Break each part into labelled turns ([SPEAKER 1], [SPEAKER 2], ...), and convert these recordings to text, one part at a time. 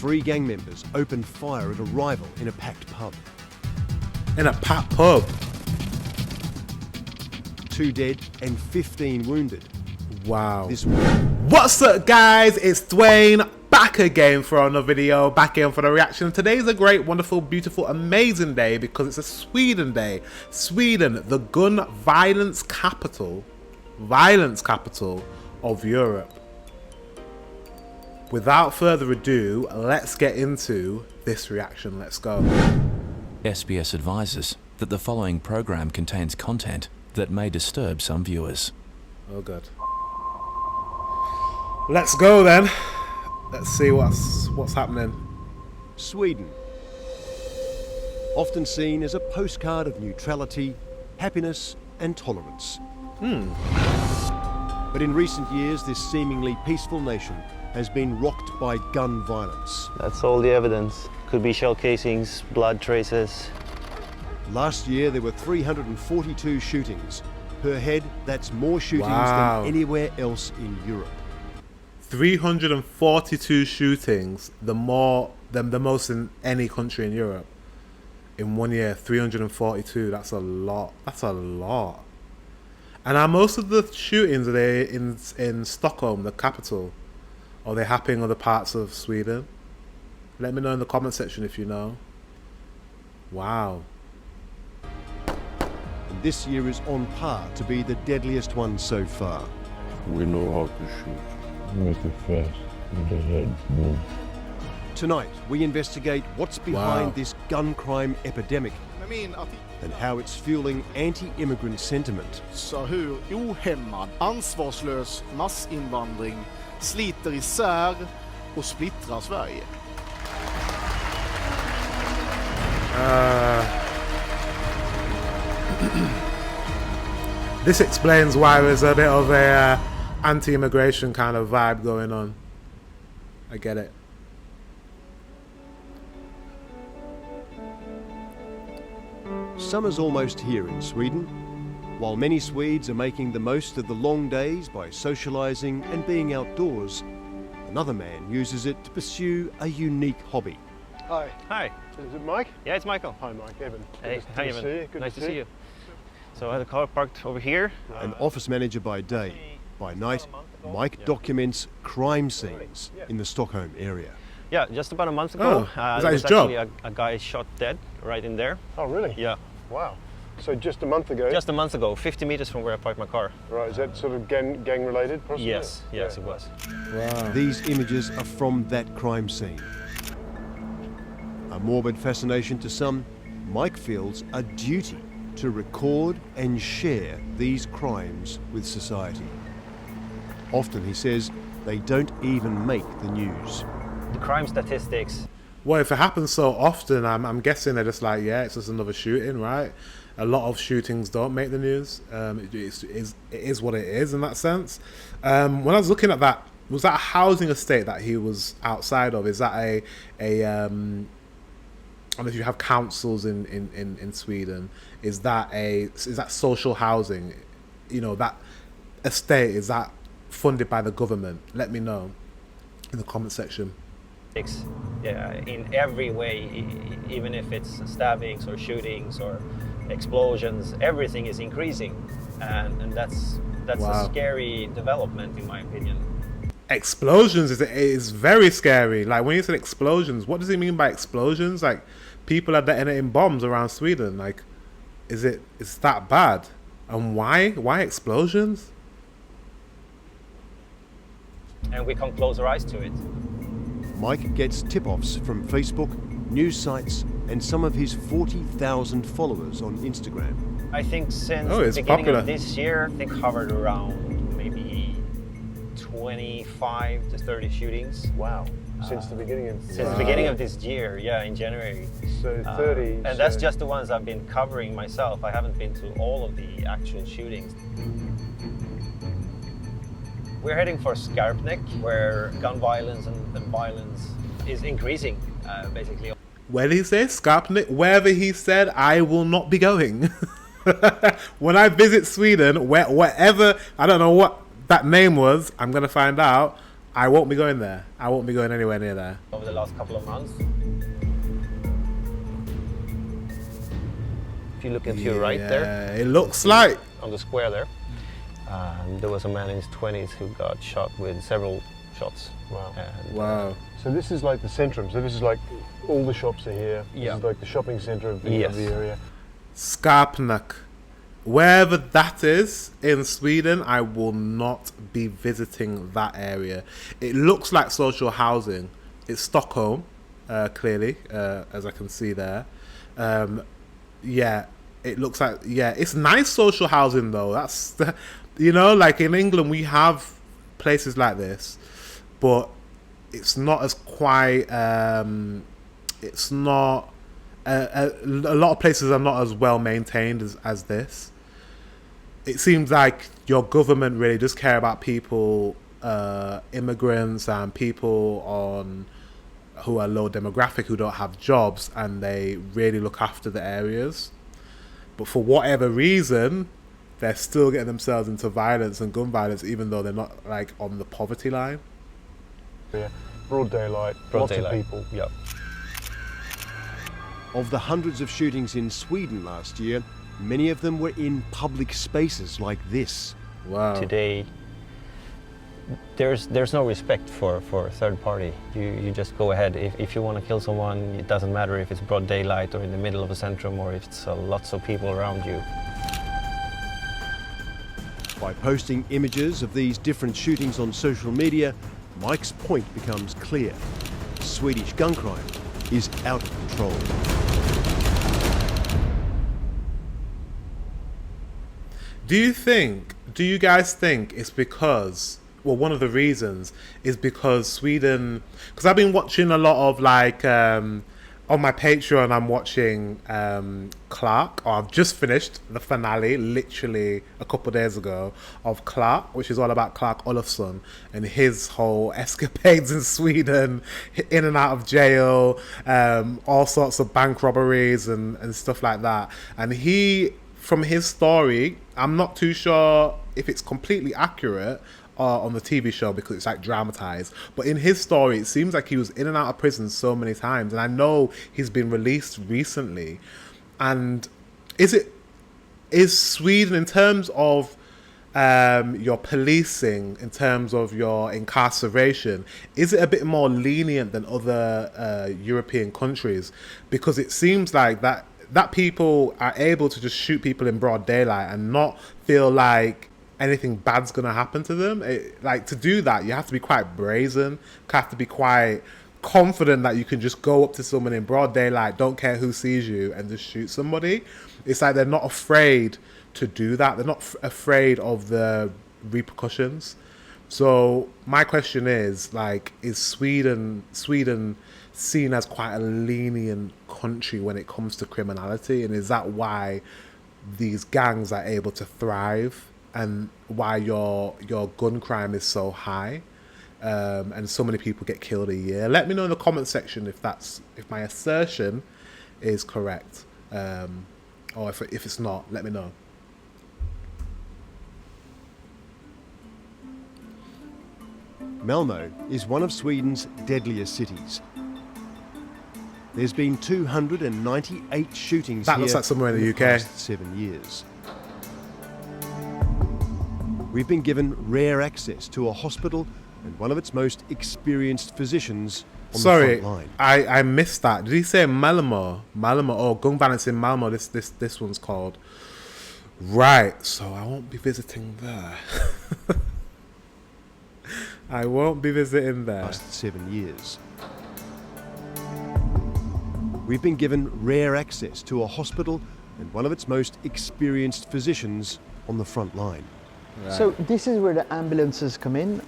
[SPEAKER 1] 3 gang members opened fire at a rival in a packed pub.
[SPEAKER 2] In a packed pub?
[SPEAKER 1] 2 dead and 15 wounded.
[SPEAKER 2] Wow. What's up, guys? It's Dwayne, back again for another video, back in for the reaction. Today's a great, wonderful, beautiful, amazing day because it's a Sweden day. Sweden, the gun violence capital of Europe. Without further ado, let's get into this reaction. Let's go.
[SPEAKER 3] SBS advises that the following program contains content that may disturb some viewers.
[SPEAKER 2] Oh god. Let's go then. Let's see what's happening.
[SPEAKER 1] Sweden. Often seen as a postcard of neutrality, happiness and tolerance. But in recent years, this seemingly peaceful nation has been rocked by gun violence.
[SPEAKER 4] That's all the evidence. Could be shell casings, blood traces.
[SPEAKER 1] Last year, there were 342 shootings. Per head, that's more shootings
[SPEAKER 2] Wow.
[SPEAKER 1] than anywhere else in Europe.
[SPEAKER 2] 342 shootings, the most in any country in Europe. In 1 year, 342. That's a lot. That's a lot. And are most of the shootings, are they in Stockholm, the capital? Or are they happening in other parts of Sweden? Let me know in the comment section if you know. Wow.
[SPEAKER 1] And this year is on par to be the deadliest one so far.
[SPEAKER 5] We know how to shoot. With the fast, with the head move.
[SPEAKER 1] Tonight, we investigate what's behind
[SPEAKER 2] Wow.
[SPEAKER 1] this gun crime epidemic and how it's fueling anti-immigrant sentiment.
[SPEAKER 6] Så hur ohämmad, ansvarslös massinvandring sliter isär och splittrar Sverige.
[SPEAKER 2] This explains why there's a bit of a anti-immigration kind of vibe going on. I get it.
[SPEAKER 1] Summer's almost here in Sweden. While many Swedes are making the most of the long days by socializing and being outdoors, another man uses it to pursue a unique hobby.
[SPEAKER 7] Hi.
[SPEAKER 4] Hi.
[SPEAKER 7] Is it Mike?
[SPEAKER 4] Yeah, it's Michael.
[SPEAKER 7] Hi, Mike. Evan.
[SPEAKER 4] Hey, hi, Evan. Nice to see you.
[SPEAKER 7] So
[SPEAKER 4] So I had a car parked over here.
[SPEAKER 1] An office manager by day, by night, Mike documents crime scenes in the Stockholm area.
[SPEAKER 4] Yeah, just about a month ago,
[SPEAKER 2] is that
[SPEAKER 4] there
[SPEAKER 2] his
[SPEAKER 4] was
[SPEAKER 2] job?
[SPEAKER 4] actually a guy shot dead right in there.
[SPEAKER 7] Oh, really?
[SPEAKER 4] Yeah,
[SPEAKER 7] Wow. So just a month ago?
[SPEAKER 4] just a month ago, 50 meters from where I parked my car.
[SPEAKER 7] Right, is that sort of gang related, possibly?
[SPEAKER 4] Yes, yes, it was.
[SPEAKER 2] Wow.
[SPEAKER 1] These images are from that crime scene. A morbid fascination to some, Mike feels a duty to record and share these crimes with society. Often, he says, they don't even make the news.
[SPEAKER 4] The crime statistics.
[SPEAKER 2] Well, if it happens so often, I'm guessing they're just like, yeah, it's just another shooting, right? A lot of shootings don't make the news. It is what it is in that sense. When I was looking at that, was that a housing estate that he was outside of? Is that I don't know if you have councils in Sweden. Is that social housing? You know, that estate, is that funded by the government? Let me know in the comment section.
[SPEAKER 4] Yeah, in every way, even if it's stabbings or shootings or explosions, everything is increasing, and that's
[SPEAKER 2] Wow.
[SPEAKER 4] a scary development in my opinion.
[SPEAKER 2] Explosions is very scary. Like, when you said explosions, what does he mean by explosions? Like, people are detonating bombs around Sweden. Like, is that bad? And why explosions?
[SPEAKER 4] And we can't close our eyes to it.
[SPEAKER 1] Mike gets tip-offs from Facebook, news sites, and some of his 40,000 followers on Instagram.
[SPEAKER 4] I think since
[SPEAKER 2] Oh,
[SPEAKER 4] the
[SPEAKER 2] it's
[SPEAKER 4] beginning
[SPEAKER 2] popular.
[SPEAKER 4] of this year, I think hovered around maybe 25 to 30 shootings.
[SPEAKER 7] Wow. Since the beginning of...
[SPEAKER 4] Since the beginning of this year, yeah, in January.
[SPEAKER 7] So 30...
[SPEAKER 4] And that's just the ones I've been covering myself. I haven't been to all of the actual shootings. We're heading for Skarpnäck, where gun violence and violence is increasing, basically.
[SPEAKER 2] Where did he say? Skarpnäck? Wherever he said, I will not be going. When I visit Sweden, wherever, I don't know what that name was, I'm going to find out. I won't be going there. I won't be going anywhere near there.
[SPEAKER 4] Over the last couple of months. If you look at your right there.
[SPEAKER 2] It looks like.
[SPEAKER 4] On the square there. There was a man in his 20s who got shot with several shots.
[SPEAKER 7] Wow.
[SPEAKER 4] And,
[SPEAKER 7] wow. So this is like the centrum. So this is like all the shops are here.
[SPEAKER 4] Yeah.
[SPEAKER 7] This is like the shopping centre of the area.
[SPEAKER 2] Skarpnäck. Wherever that is in Sweden, I will not be visiting that area. It looks like social housing. It's Stockholm, clearly, as I can see there. Yeah, it looks like, yeah, it's nice social housing though. That's, you know, like in England we have places like this, but it's not as quite, it's not, a lot of places are not as well maintained as this. It seems like your government really does care about people, immigrants and people who are low demographic, who don't have jobs, and they really look after the areas. But for whatever reason, they're still getting themselves into violence and gun violence, even though they're not like on the poverty line.
[SPEAKER 7] Yeah, broad daylight, lots of people.
[SPEAKER 4] Yeah.
[SPEAKER 1] Of the hundreds of shootings in Sweden last year, many of them were in public spaces like this.
[SPEAKER 2] Wow.
[SPEAKER 4] Today, there's no respect for third party. You just go ahead. If you want to kill someone, it doesn't matter if it's broad daylight or in the middle of a centrum or if it's lots of people around you.
[SPEAKER 1] By posting images of these different shootings on social media, Mike's point becomes clear. Swedish gun crime is out of control.
[SPEAKER 2] Do you guys think it's because, well, one of the reasons is because Sweden, because I've been watching a lot of like, on my Patreon I'm watching Clark, or I've just finished the finale literally a couple of days ago of Clark, which is all about Karl-Olofsson and his whole escapades in Sweden, in and out of jail, all sorts of bank robberies and stuff like that. And from his story, I'm not too sure if it's completely accurate on the TV show because it's like dramatized, but in his story it seems like he was in and out of prison so many times, and I know he's been released recently. And is Sweden, in terms of your policing, in terms of your incarceration, is it a bit more lenient than other European countries? Because it seems like that people are able to just shoot people in broad daylight and not feel like anything bad's gonna happen to them. Like, to do that, you have to be quite brazen, you have to be quite confident that you can just go up to someone in broad daylight, don't care who sees you, and just shoot somebody. It's like they're not afraid to do that. They're not afraid of the repercussions. So my question is, like, is Sweden seen as quite a lenient country when it comes to criminality, and is that why these gangs are able to thrive and why your gun crime is so high, and so many people get killed a year? Let me know in the comment section if my assertion is correct, or if it's not, let me know.
[SPEAKER 1] Malmö is one of Sweden's deadliest cities. There's been 298 shootings
[SPEAKER 2] that
[SPEAKER 1] here
[SPEAKER 2] looks like somewhere in the UK.
[SPEAKER 1] Past 7 years. We've been given rare access to a hospital and one of its most experienced physicians on the front line.
[SPEAKER 2] I missed that. Did he say Malmö? Oh, gun violence in Malmö. This one's called. Right. So I won't be visiting there. I won't be visiting there.
[SPEAKER 1] Past 7 years. We've been given rare access to a hospital and one of its most experienced physicians on the front line.
[SPEAKER 2] Right.
[SPEAKER 8] So this is where the ambulances come in.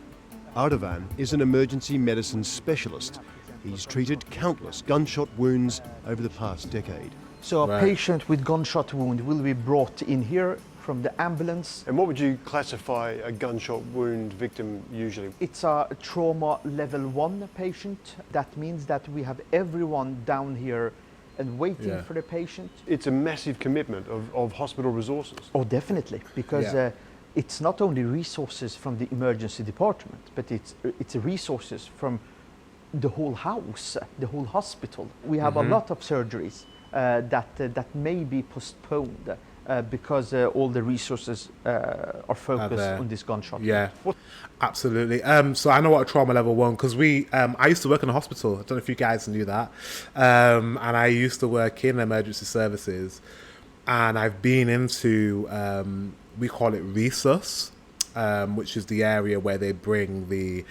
[SPEAKER 1] Ardavan is an emergency medicine specialist. He's treated countless gunshot wounds over the past decade.
[SPEAKER 8] So a patient with gunshot wound will be brought in here from the ambulance.
[SPEAKER 7] And what would you classify a gunshot wound victim usually?
[SPEAKER 8] It's a trauma level 1 patient. That means that we have everyone down here and waiting for the patient.
[SPEAKER 7] It's a massive commitment of hospital resources.
[SPEAKER 8] Oh, definitely, because it's not only resources from the emergency department, but it's resources from the whole house, the whole hospital. We have a lot of surgeries that may be postponed because all the resources are focused on this gunshot.
[SPEAKER 2] Yeah, absolutely. So I know what a trauma level 1, because I used to work in a hospital. I don't know if you guys knew that. And I used to work in emergency services, and I've been into, we call it resus, which is the area where they bring the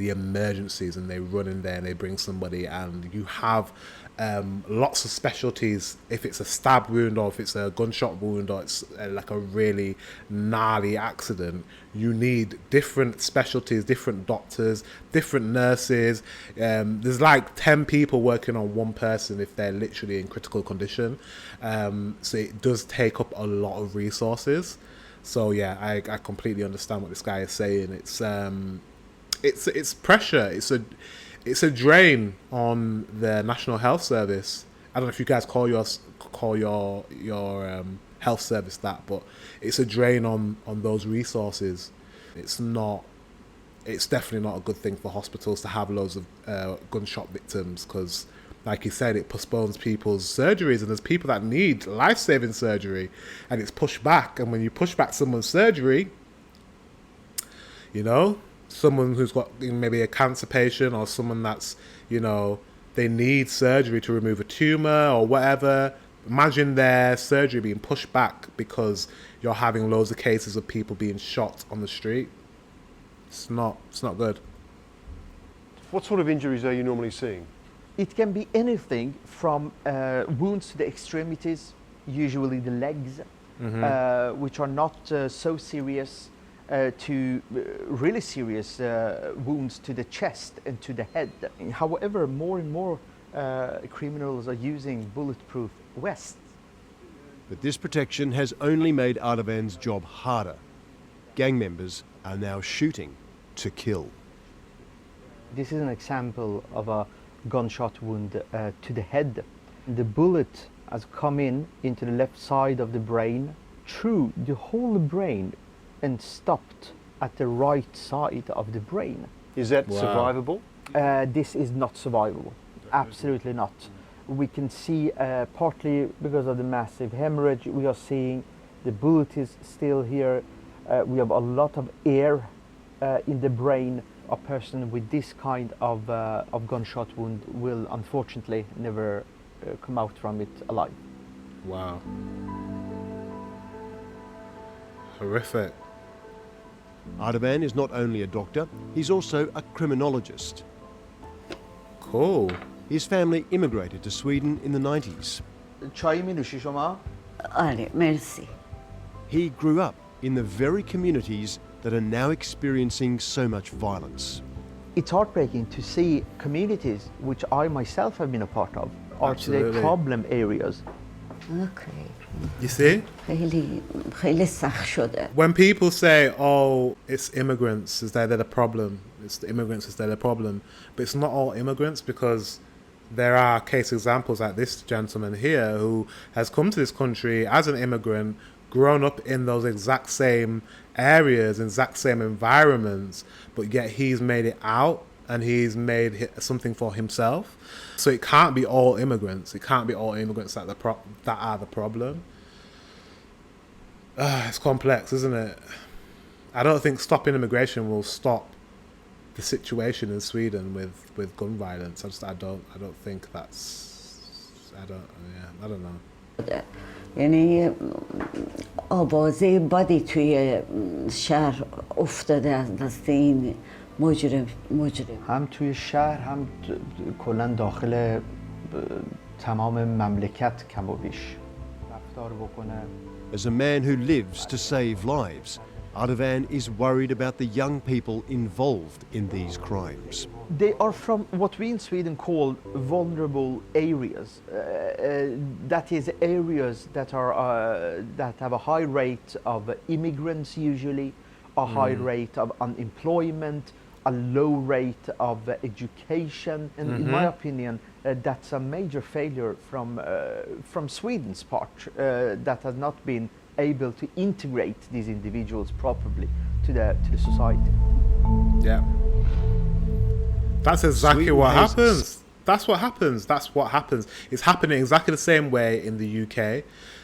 [SPEAKER 2] emergencies, and they run in there and they bring somebody, and you have lots of specialties. If it's a stab wound, or if it's a gunshot wound, or it's like a really gnarly accident, you need different specialties, different doctors, different nurses. There's like 10 people working on one person if they're literally in critical condition. So it does take up a lot of resources. So yeah, I completely understand what this guy is saying. It's pressure. It's a drain on the National Health Service. I don't know if you guys call your health service that, but it's a drain on those resources. It's definitely not a good thing for hospitals to have loads of gunshot victims, because, like you said, it postpones people's surgeries, and there's people that need life-saving surgery, and it's pushed back. And when you push back someone's surgery, you know, someone who's got maybe a cancer patient, or someone that's, you know, they need surgery to remove a tumor or whatever. Imagine their surgery being pushed back because you're having loads of cases of people being shot on the street. It's not good.
[SPEAKER 7] What sort of injuries are you normally seeing?
[SPEAKER 8] It can be anything from wounds to the extremities, usually the legs, which are not so serious, to really serious wounds to the chest and to the head. However, more and more criminals are using bulletproof vests.
[SPEAKER 1] But this protection has only made Ardavan's job harder. Gang members are now shooting to kill.
[SPEAKER 8] This is an example of a gunshot wound to the head. The bullet has come into the left side of the brain, through the whole brain, and stopped at the right side of the brain.
[SPEAKER 7] Is that survivable?
[SPEAKER 8] This is not survivable. Absolutely not. We can see partly because of the massive hemorrhage we are seeing, the bullet is still here. We have a lot of air in the brain. A person with this kind of gunshot wound will unfortunately never come out from it alive.
[SPEAKER 2] Wow. Horrific.
[SPEAKER 1] Ardavan is not only a doctor, he's also a criminologist.
[SPEAKER 2] Cool.
[SPEAKER 1] His family immigrated to Sweden in the 90s.
[SPEAKER 8] چای می نوشی شما؟
[SPEAKER 9] آره مرسی.
[SPEAKER 1] He grew up in the very communities that are now experiencing so much violence.
[SPEAKER 8] It's heartbreaking to see communities which I myself have been a part of are today problem areas.
[SPEAKER 9] Okay.
[SPEAKER 2] You see?
[SPEAKER 9] خیلی سخت شده.
[SPEAKER 2] When people say, oh, it's immigrants, is they're the problem, it's the immigrants, is they're the problem, but it's not all immigrants, because there are case examples like this gentleman here who has come to this country as an immigrant, grown up in those exact same areas, exact same environments, but yet he's made it out and he's made something for himself. So it can't be all immigrants. It can't be all immigrants that are the problem. It's complex, isn't it? I don't think stopping immigration will stop the situation in Sweden with gun violence. I don't think that's. I don't know.
[SPEAKER 9] یعنی آوازه بدی توی شهر افتاده از دست این مجرم.
[SPEAKER 8] هم توی شهر هم کلا داخل تمام مملکت کم و بیش رفتار بکنه.
[SPEAKER 1] As a man who lives to save lives, Ardavan is worried about the young people involved in these crimes.
[SPEAKER 8] They are from what we in Sweden call vulnerable areas. That is areas that are that have a high rate of immigrants usually, a high rate of unemployment, a low rate of education, and in my opinion, that's a major failure from Sweden's part that has not been able to integrate these individuals properly to the society.
[SPEAKER 2] Yeah. That's exactly
[SPEAKER 1] Sweden
[SPEAKER 2] what
[SPEAKER 1] has-
[SPEAKER 2] happens. That's what happens. That's what happens. It's happening exactly the same way in the UK.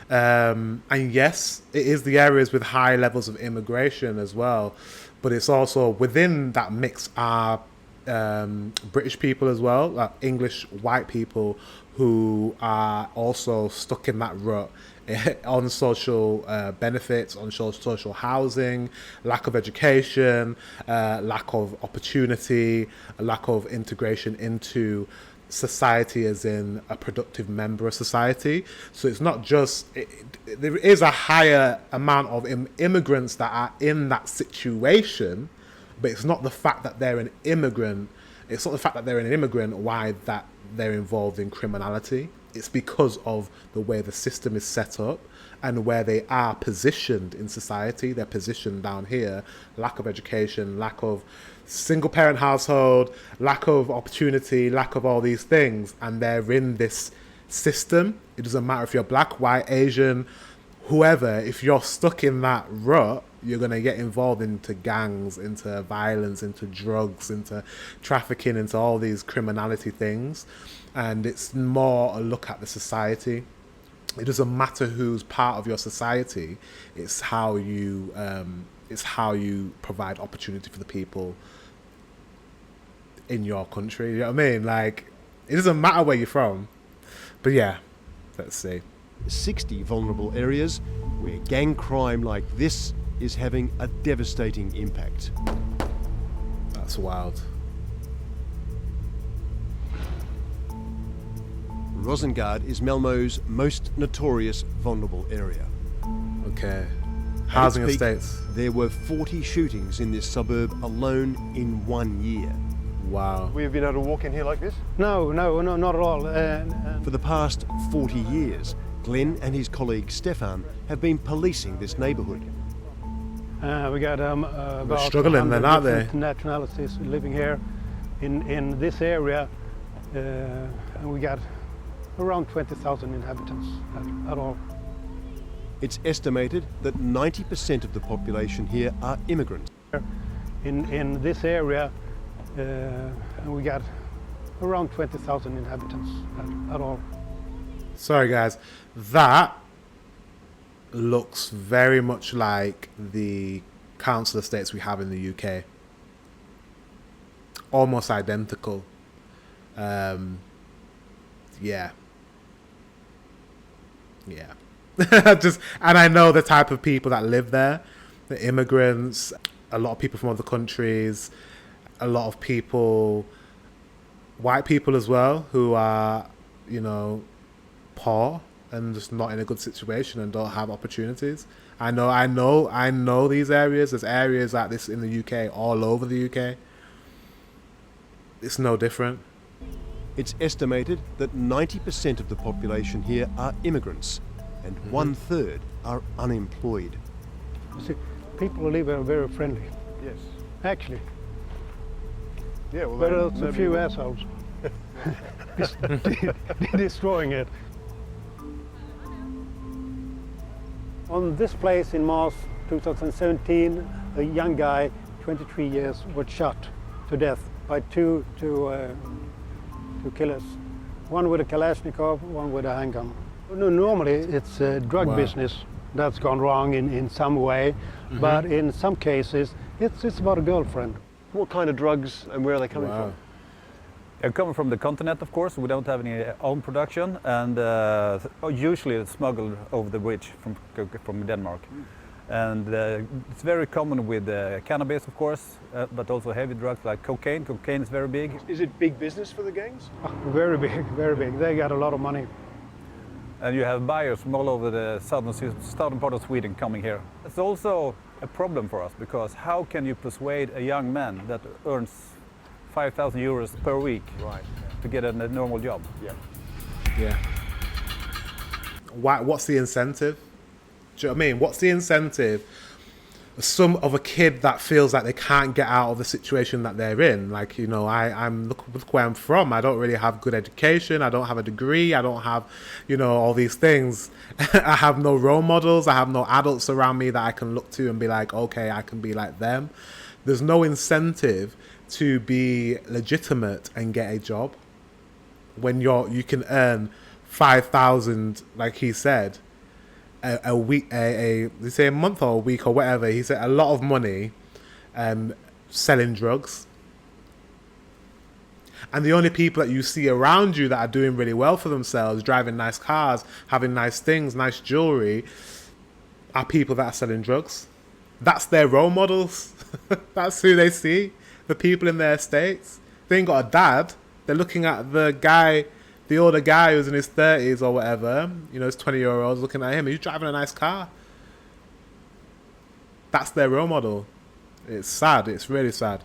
[SPEAKER 2] And yes, it is the areas with high levels of immigration as well. But it's also within that mix are British people as well, like English white people who are also stuck in that rut on social benefits, on social housing, lack of education, lack of opportunity, a lack of integration into society as in a productive member of society. So it's not just, there is a higher amount of immigrants that are in that situation, but it's not the fact that they're an immigrant. It's not the fact that they're an immigrant why that they're involved in criminality. It's because of the way the system is set up and where they are positioned in society. They're positioned down here, lack of education, lack of single parent household, lack of opportunity, lack of all these things. And they're in this system. It doesn't matter if you're black, white, Asian, whoever, if you're stuck in that rut, you're going to get involved into gangs, into violence, into drugs, into trafficking, into all these criminality things. And it's more a look at the society. It doesn't matter who's part of your society. It's how you provide opportunity for the people in your country. You know what I mean? Like, it doesn't matter where you're from. But yeah, let's see.
[SPEAKER 1] 60 vulnerable areas where gang crime like this is having a devastating impact.
[SPEAKER 2] That's wild.
[SPEAKER 1] Rosengard is Malmö's most notorious vulnerable area.
[SPEAKER 2] Okay.
[SPEAKER 1] At
[SPEAKER 2] Housing
[SPEAKER 1] its peak,
[SPEAKER 2] estates.
[SPEAKER 1] There were 40 shootings in this suburb alone in 1 year.
[SPEAKER 2] Wow.
[SPEAKER 7] We've been able to walk in here like this?
[SPEAKER 10] No, not at all.
[SPEAKER 1] For the past 40 years, Glenn and his colleague Stefan have been policing this neighbourhood.
[SPEAKER 10] We got about
[SPEAKER 2] struggling then,
[SPEAKER 10] 100
[SPEAKER 2] aren't they?
[SPEAKER 10] different nationalities living here in this area, and we got around 20,000 inhabitants at all.
[SPEAKER 1] It's estimated that 90% of the population here are immigrants.
[SPEAKER 10] In this area, and we got around 20,000 inhabitants at all.
[SPEAKER 2] Sorry guys, that looks very much like the council estates we have in the UK. Almost identical. Yeah. And I know the type of people that live there, the immigrants, a lot of people from other countries, a lot of people, white people as well, who are, you know, poor and just not in a good situation and don't have opportunities. I know these areas. There's areas like this in the UK, all over the UK. It's no different.
[SPEAKER 1] It's estimated that 90% of the population here are immigrants and 1/3 are unemployed.
[SPEAKER 10] See, people who live here are very friendly,
[SPEAKER 7] Yes.
[SPEAKER 10] actually.
[SPEAKER 7] Yeah, well,
[SPEAKER 10] But
[SPEAKER 7] then
[SPEAKER 10] there's a
[SPEAKER 7] maybe
[SPEAKER 10] few
[SPEAKER 7] we'll-
[SPEAKER 10] assholes destroying it. On this place in March 2017, a young guy, 23 years, was shot to death by two killers. One with a Kalashnikov, one with a handgun. No, normally it's a drug
[SPEAKER 2] Wow.
[SPEAKER 10] business that's gone wrong in some way, but in some cases it's about a girlfriend.
[SPEAKER 7] What kind of drugs and where are they coming
[SPEAKER 2] Wow.
[SPEAKER 7] from?
[SPEAKER 11] They're coming from the continent, of course. We don't have any own production, and usually it's smuggled over the bridge from Denmark. And it's very common with cannabis, of course, but also heavy drugs like cocaine. Cocaine is very big.
[SPEAKER 7] Is it big business for the gangs?
[SPEAKER 10] Very big, very big. They got a lot of money.
[SPEAKER 11] And you have buyers from all over the southern part of Sweden coming here. It's also a problem for us, because how can you persuade a young man that earns 5,000 euros per week to get a normal job?
[SPEAKER 2] Yeah. Why? What's the incentive? Do you know what I mean? What's the incentive some of a kid that feels like they can't get out of the situation that they're in. Like, you know, I'm look where I'm from. I don't really have good education. I don't have a degree. I don't have, you know, all these things. I have no role models. I have no adults around me that I can look to and be like, okay, I can be like them. There's no incentive to be legitimate and get a job when you can earn 5,000, like he said, a week, they say a month or a week or whatever. He said a lot of money selling drugs. And the only people that you see around you that are doing really well for themselves, driving nice cars, having nice things, nice jewelry, are people that are selling drugs. That's their role models. That's who they see. The people in their estates. They ain't got a dad. They're looking at the older guy who's in his 30s or whatever, you know, his 20-year-olds looking at him. He's driving a nice car. That's their role model. It's sad. It's really sad.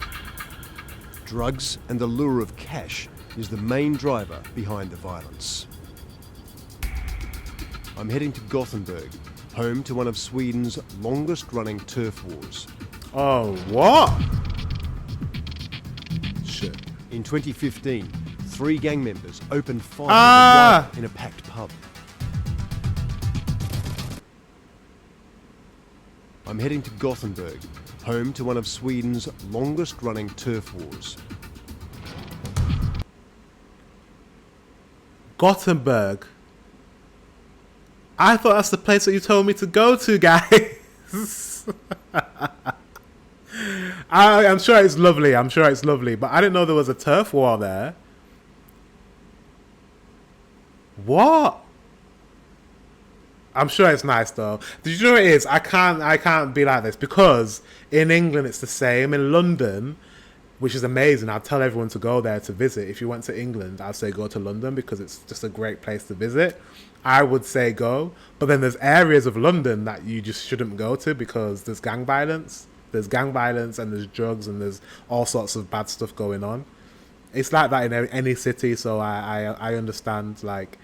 [SPEAKER 1] Drugs and the lure of cash is the main driver behind the violence. I'm heading to Gothenburg, home to one of Sweden's longest-running turf wars.
[SPEAKER 2] Oh, what? Shit.
[SPEAKER 1] In 2015, 3 gang members opened fire in a packed pub. I'm heading to Gothenburg, home to one of Sweden's longest-running turf wars.
[SPEAKER 2] Gothenburg? I thought that's the place that you told me to go to, guys. I'm sure it's lovely. I'm sure it's lovely. But I didn't know there was a turf war there. What? I'm sure it's nice though. Did you know what it is? I can't be like this because in England it's the same. In London, which is amazing. I'd tell everyone to go there to visit. If you went to England, I'd say go to London because it's just a great place to visit. I would say go. But then there's areas of London that you just shouldn't go to because there's gang violence. There's gang violence and there's drugs and there's all sorts of bad stuff going on. It's like that in any city, so I understand, like,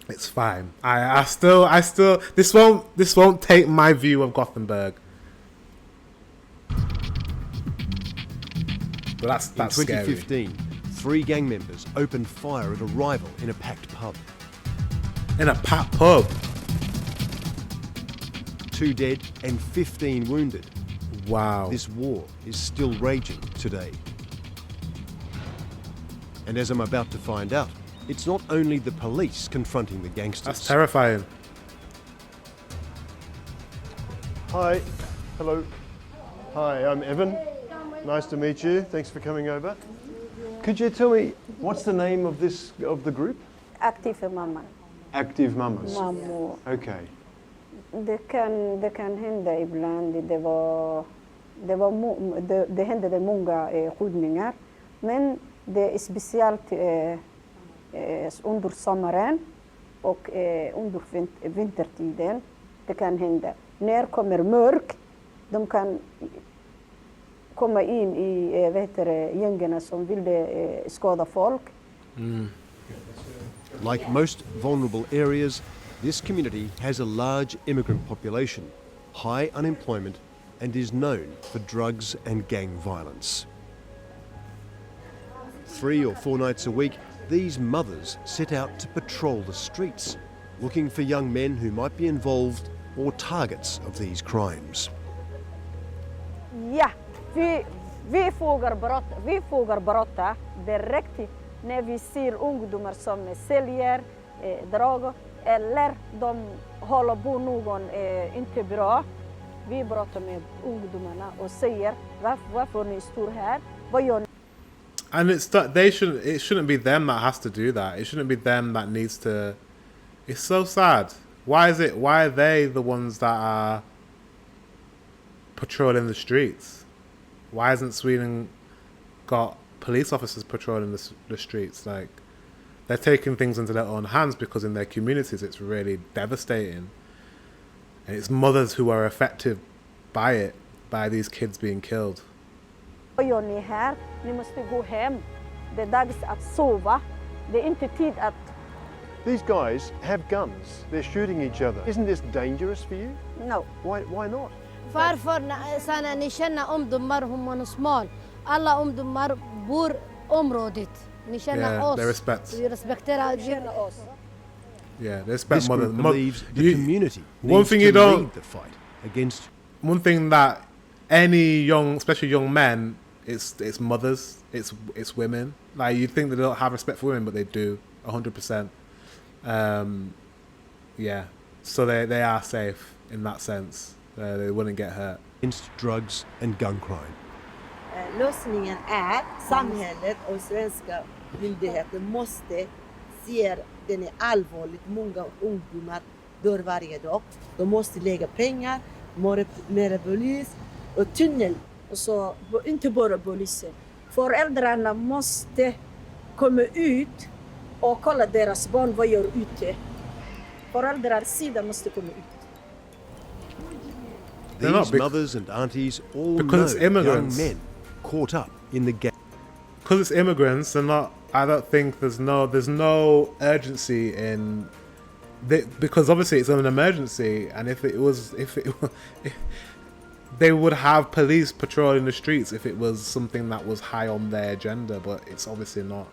[SPEAKER 2] it's fine. I still this won't take my view of Gothenburg. But that's
[SPEAKER 1] in 2015,
[SPEAKER 2] scary.
[SPEAKER 1] 3 gang members opened fire at a rival in a packed pub.
[SPEAKER 2] In a packed pub?
[SPEAKER 1] 2 dead and 15 wounded.
[SPEAKER 2] Wow.
[SPEAKER 1] This war is still raging today. And as I'm about to find out, it's not only the police confronting the gangsters.
[SPEAKER 2] That's terrifying.
[SPEAKER 7] Hi. Hello. Hi, I'm Evan. Nice to meet you. Thanks for coming over. Could you tell me what's the name of the group?
[SPEAKER 12] Active Mamma.
[SPEAKER 7] Active Mamas.
[SPEAKER 12] Mammor.
[SPEAKER 7] Okay.
[SPEAKER 12] Det kan hända ibland. Det hände många skjutningar. Men det är speciellt under sommaren och under vintertiden. Det kan hända. När kommer mörk, de kan komma in i gängerna som vill skada folk.
[SPEAKER 1] Like most vulnerable areas, this community has a large immigrant population, high unemployment, and is known for drugs and gang violence. 3 or 4 nights a week, these mothers set out to patrol the streets, looking for young men who might be involved or targets of these crimes.
[SPEAKER 12] Ja, vi frågar brotta direkt när vi ser ungdomar som säljer droger eller de håller på någon inte bra. Vi pratar med ungdomarna och säger varför ni står här, vad gör ni?
[SPEAKER 2] And it shouldn't be them that has to do that. It shouldn't be them that needs to. It's so sad. Why are they the ones that are patrolling the streets? Why hasn't Sweden got police officers patrolling the streets? Like, they're taking things into their own hands because in their communities it's really devastating. And it's mothers who are affected by it, by these kids being killed.
[SPEAKER 12] Vad gör ni här? Ni måste gå hem. Det är dags att sova. Det är inte tid att...
[SPEAKER 7] These guys have guns. They're shooting each other. Isn't this dangerous for you?
[SPEAKER 12] No.
[SPEAKER 7] Why not?
[SPEAKER 13] Farfar sa när ni känner ungdomar humanosmal. Alla ungdomar bor området. Ni känner oss.
[SPEAKER 2] They respect.
[SPEAKER 13] Vi respekterar oss.
[SPEAKER 2] Yeah, they respect
[SPEAKER 1] This
[SPEAKER 2] mother.
[SPEAKER 1] group believes the community
[SPEAKER 2] One
[SPEAKER 1] needs
[SPEAKER 2] thing
[SPEAKER 1] to
[SPEAKER 2] you don't.
[SPEAKER 1] lead the fight against.
[SPEAKER 2] One thing that any young, especially young men, it's mothers, it's women. Like you'd think they don't have respect for women, but they do, 100%. Yeah, so they are safe in that sense. They wouldn't get hurt.
[SPEAKER 1] Against drugs and gun crime.
[SPEAKER 14] Lösningen är samhället och svenska myndigheter måste se den är allvarligt. Många ungdomar dör varje dag. De måste lägga pengar, mer polis och tunnel.
[SPEAKER 12] Och så inte bara polisen. Föräldrarna måste komma ut och kolla deras barn vad gör ute. Föräldrars sida måste komma ut.
[SPEAKER 1] These mothers and aunties all
[SPEAKER 2] because
[SPEAKER 1] know
[SPEAKER 2] it's immigrants.
[SPEAKER 1] young men caught up in the gang.
[SPEAKER 2] Because it's immigrants, they're not. I don't think there's no urgency in. Because obviously it's an emergency, and if they would have police patrolling the streets if it was something that was high on their agenda, but it's obviously not.